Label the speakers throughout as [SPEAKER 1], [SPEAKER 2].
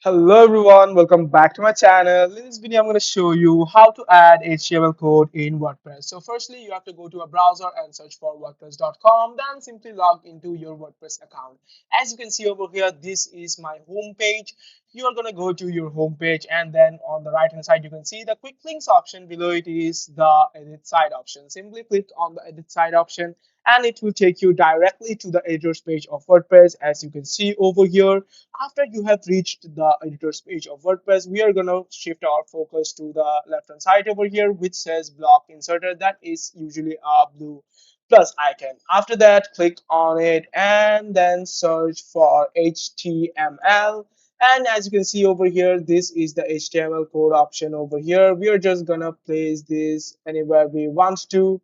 [SPEAKER 1] Hello everyone, welcome back to my channel. In this video, I'm going to show you how to add HTML code in WordPress. So firstly, you have to go to a browser and search for wordpress.com, then simply log into your WordPress account. As you can see over here, this is my home page. You are going to go to your home page, and then on the right hand side, you can see the quick links option. Below it is the edit site option. Simply click on the edit site option and it will take you directly to the editor's page of WordPress. As you can see over here, after you have reached the editor's page of WordPress, we are going to shift our focus to the left hand side over here, which says block inserted. That is usually a blue plus icon. After that, click on it and then search for HTML. And as you can see over here, this is the HTML code option over here. We are just gonna place this anywhere we want to.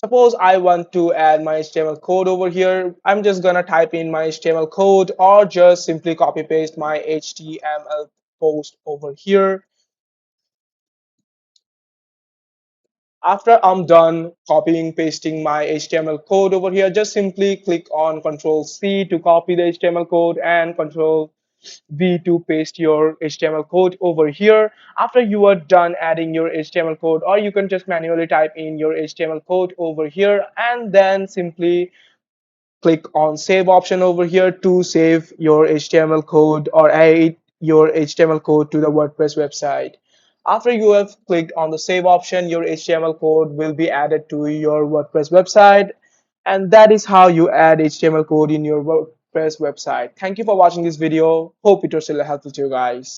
[SPEAKER 1] Suppose I want to add my HTML code over here. I'm just gonna type in my HTML code or just simply copy paste my HTML post over here. After I'm done copying pasting my HTML code over here, just simply click on Control C to copy the HTML code and Control V to paste your HTML code over here. After you are done adding your HTML code, or you can just manually type in your HTML code over here and then simply click on save option over here to save your HTML code or add your HTML code to the WordPress website. After you have clicked on the save option, your HTML code will be added to your WordPress website. And that is how you add HTML code in your WordPress website. Thank you for watching this video. Hope it was really helpful to you guys.